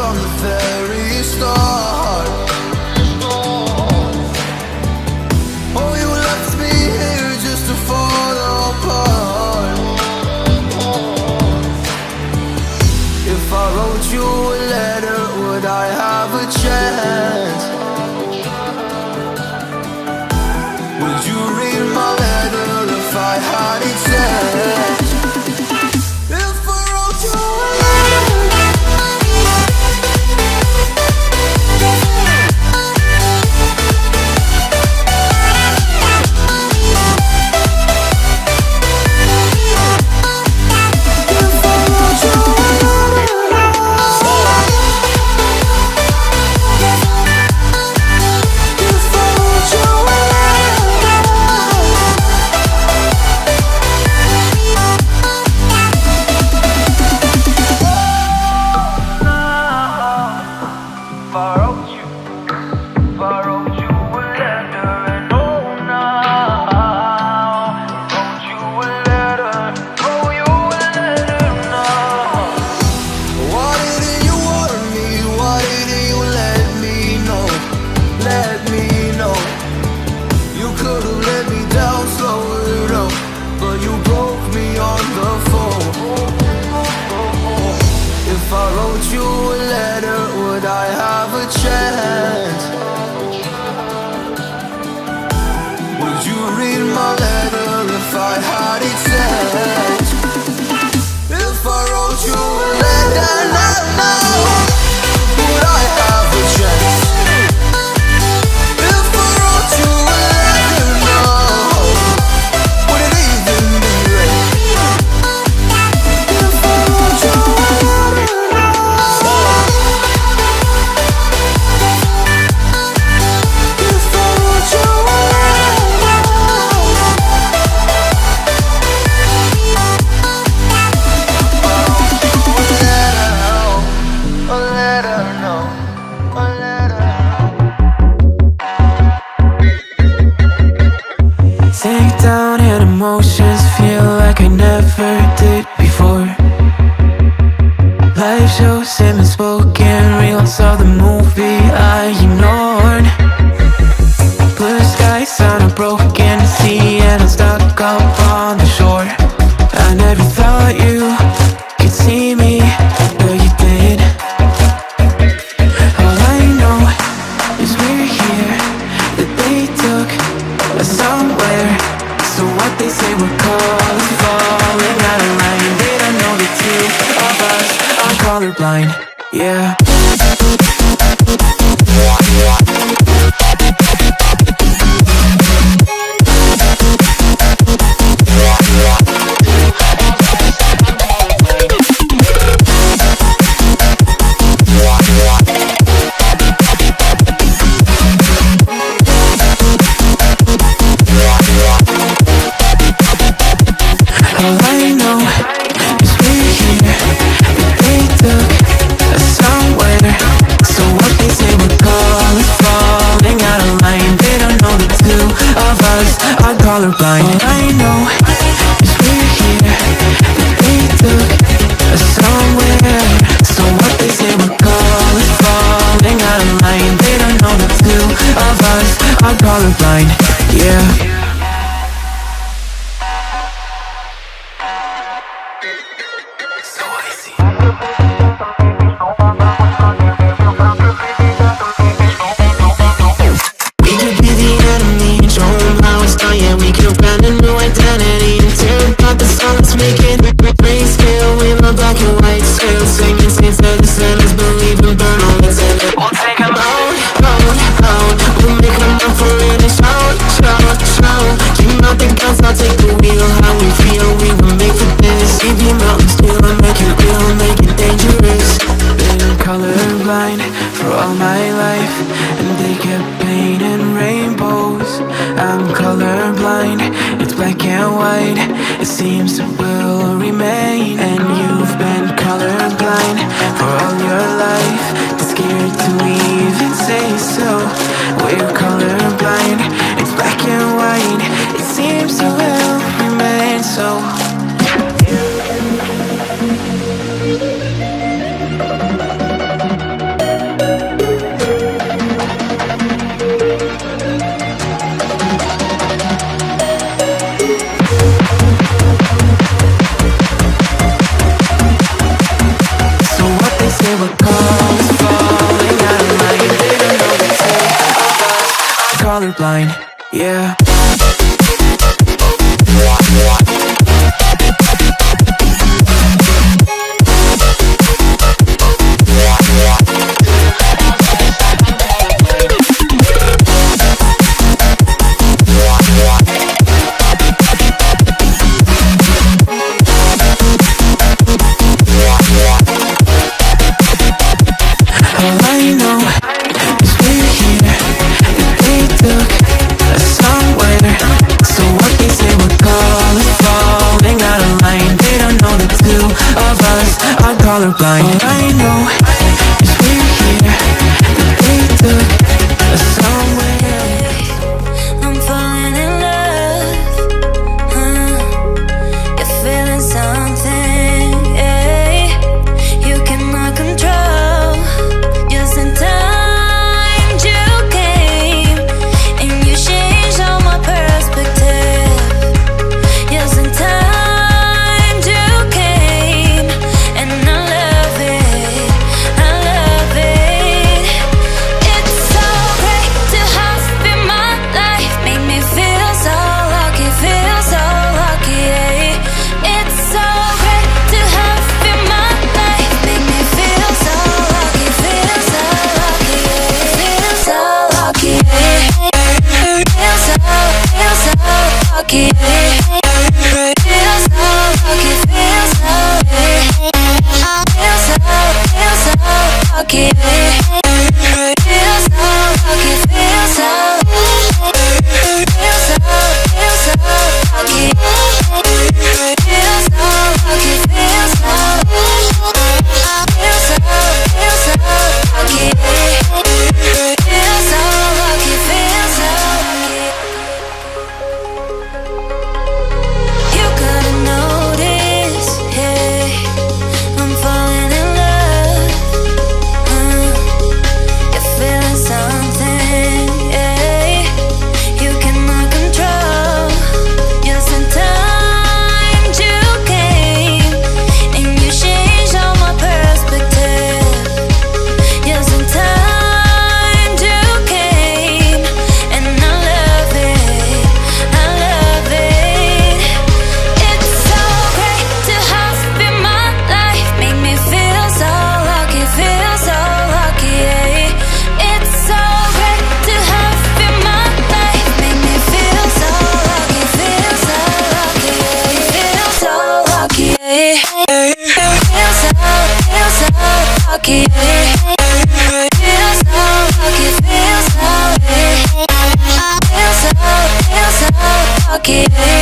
from the very start. Oh, you left me here just to fall apart. If I wrote you a letter, would I have a chance? Would you read my letter if I had it sent? If I wrote you a letter, emotions feel like I never did before. Life shows him unspoken reels of the movie I ignored. Blue skies on a broken sea and I'm stuck up on the shore. I never thought you could see me, but you did. All I know is we're here, that they took us somewhere. So what they say we're called is falling out of line. They don't know the two of us are colorblind, yeah. Colorblind. All I know is we're here, that they took us somewhere. So what they say we're called is falling out of line. They don't know the two of us are colorblind, yeah. We'll make them up for it and shout, shout, shout. colorblind, yeah. All I know is we're here, that they took us somewhere. So what they say we're colorful, out of line. They don't know the two of us are colorblind. All I know is we're here, that they took us somewhere. I'm falling in love, you're feeling something, yeah. You cannot control, just in time you came, and you changed all my perspective. Just in time you came, and I love it, I love it. It's so great to have you in my life, make me feel so lucky, yeah. It's so great to have you in my life, make me feel so lucky, yeah. Feel so lucky, yeah. Feel so lucky, yeah. Feel so lucky, feel so, yeah. Feel so lucky, yeah. Feel so lucky, feel so, feel so lucky, feel so lucky, feel so, feel so lucky, feel so lucky, feel so lucky. You couldn't notice, yeah, I'm falling in love, you're feeling something, yeah. You cannot control, just in time you came, and you changed all my perspective. Just in time you came, and I love it, I love it. It's so great to have you in my life, make me feel so lucky, yeah. It's so great to have you in my life, make me feel so lucky, yeah. Feel so lucky, yeah. Feel so lucky, yeah. Feel so lucky, feel so, yeah. Feel so lucky, yeah.